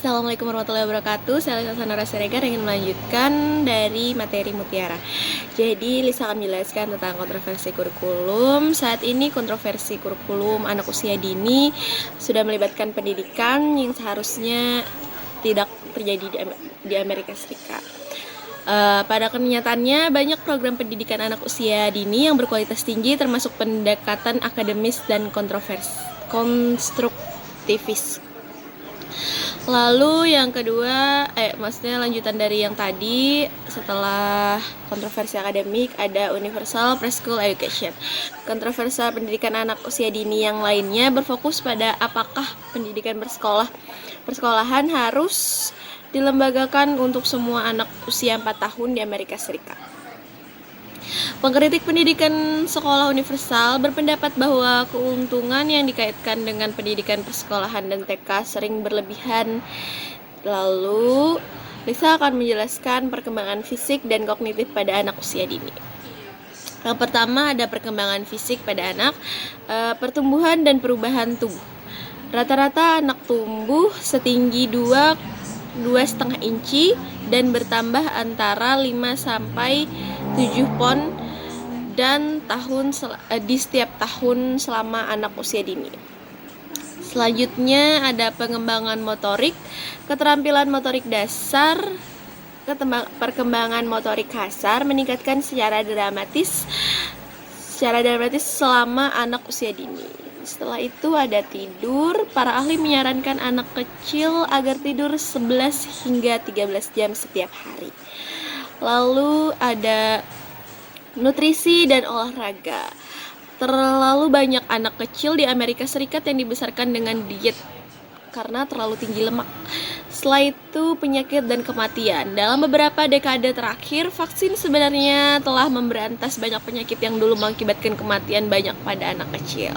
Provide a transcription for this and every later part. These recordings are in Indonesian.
Assalamualaikum warahmatullahi wabarakatuh. Saya Lisa Sanara Siregar ingin melanjutkan dari materi Mutiara. Jadi Lisa akan menjelaskan tentang kontroversi kurikulum. Saat ini kontroversi kurikulum anak usia dini sudah melibatkan pendidikan yang seharusnya tidak terjadi di Amerika Serikat. Pada kenyataannya banyak program pendidikan anak usia dini yang berkualitas tinggi, termasuk pendekatan akademis dan konstruktivis. Lalu yang kedua, maksudnya lanjutan dari yang tadi, setelah kontroversi akademik ada universal preschool education. Kontroversial pendidikan anak usia dini yang lainnya berfokus pada apakah pendidikan persekolahan harus dilembagakan untuk semua anak usia 4 tahun di Amerika Serikat. Pengkritik pendidikan sekolah universal berpendapat bahwa keuntungan yang dikaitkan dengan pendidikan persekolahan dan TK sering berlebihan. Lalu, Lisa akan menjelaskan perkembangan fisik dan kognitif pada anak usia dini. Yang pertama ada perkembangan fisik pada anak, pertumbuhan dan perubahan tubuh. Rata-rata anak tumbuh setinggi 2,5 inci dan bertambah antara 5 sampai 7 pon dan di setiap tahun selama anak usia dini. Selanjutnya ada pengembangan motorik, keterampilan motorik dasar, perkembangan motorik kasar meningkatkan secara dramatis selama anak usia dini. Setelah itu ada tidur. Para ahli menyarankan anak kecil agar tidur 11 hingga 13 jam setiap hari. Lalu ada nutrisi dan olahraga. Terlalu banyak anak kecil di Amerika Serikat yang dibesarkan dengan diet karena terlalu tinggi lemak. Setelah itu penyakit dan kematian. Dalam beberapa dekade terakhir, vaksin sebenarnya telah memberantas banyak penyakit yang dulu mengakibatkan kematian banyak pada anak kecil.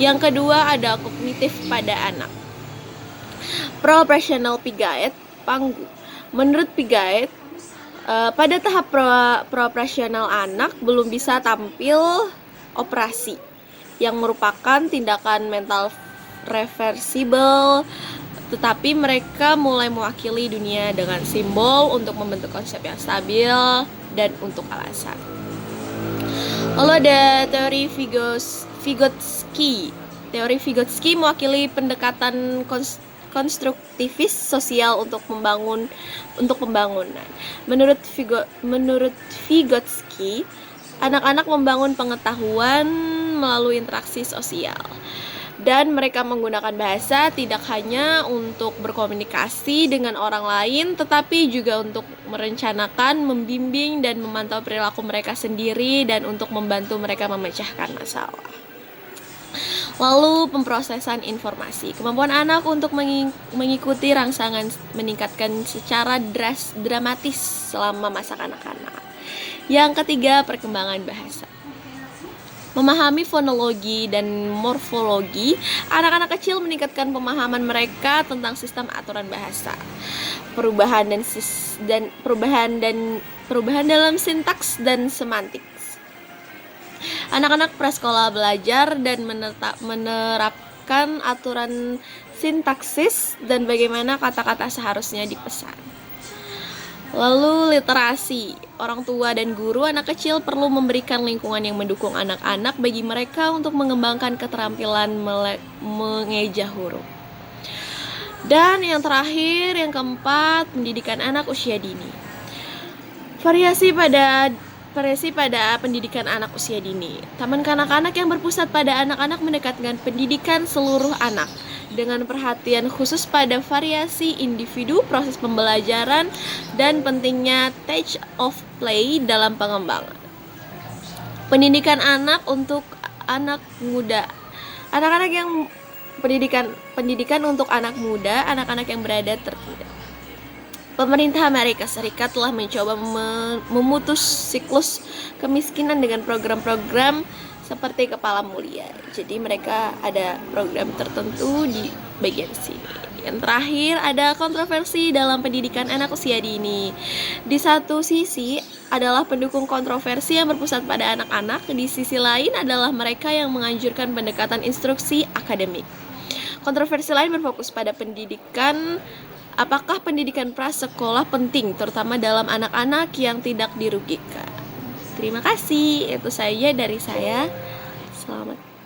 Yang kedua ada kognitif pada anak. Pro-operational Piaget, Panggu. Menurut Piaget, pada tahap pro-operasional anak belum bisa tampil operasi, yang merupakan tindakan mental reversible, tetapi mereka mulai mewakili dunia dengan simbol untuk membentuk konsep yang stabil dan untuk alasan. Lalu ada teori Vygotsky. Teori Vygotsky mewakili pendekatan konstruktivis sosial untuk pembangunan. Menurut Vygotsky, anak-anak membangun pengetahuan melalui interaksi sosial. Dan mereka menggunakan bahasa tidak hanya untuk berkomunikasi dengan orang lain, tetapi juga untuk merencanakan, membimbing, dan memantau perilaku mereka sendiri, dan untuk membantu mereka memecahkan masalah. Lalu pemrosesan informasi. Kemampuan anak untuk mengikuti rangsangan meningkatkan secara dramatis selama masa kanak-kanak. Yang ketiga, perkembangan bahasa. Memahami fonologi dan morfologi, anak-anak kecil meningkatkan pemahaman mereka tentang sistem aturan bahasa. Perubahan dalam sintaks dan semantik. Anak-anak prasekolah belajar dan menerapkan aturan sintaksis dan bagaimana kata-kata seharusnya dipesan. Lalu literasi. Orang tua dan guru anak kecil perlu memberikan lingkungan yang mendukung anak-anak bagi mereka untuk mengembangkan keterampilan mengeja huruf. Dan yang terakhir, yang keempat, pendidikan anak usia dini. Variasi pada pendidikan anak usia dini. Taman kanak-kanak yang berpusat pada anak-anak mendekatkan pendidikan seluruh anak dengan perhatian khusus pada variasi individu, proses pembelajaran, dan pentingnya stage of play dalam pengembangan. Pendidikan anak untuk anak muda. Anak-anak yang pendidikan untuk anak muda, anak-anak yang berada tertindas. Pemerintah Amerika Serikat telah mencoba memutus siklus kemiskinan dengan program-program seperti Kepala Mulia. Jadi mereka ada program tertentu di bagian sini. Yang terakhir ada kontroversi dalam pendidikan anak usia dini. Di satu sisi adalah pendukung kontroversi yang berpusat pada anak-anak, di sisi lain adalah mereka yang menganjurkan pendekatan instruksi akademik. Kontroversi lain berfokus pada pendidikan Apakah pendidikan prasekolah penting, terutama dalam anak-anak yang tidak dirugikan? Terima kasih, itu saja dari saya. Selamat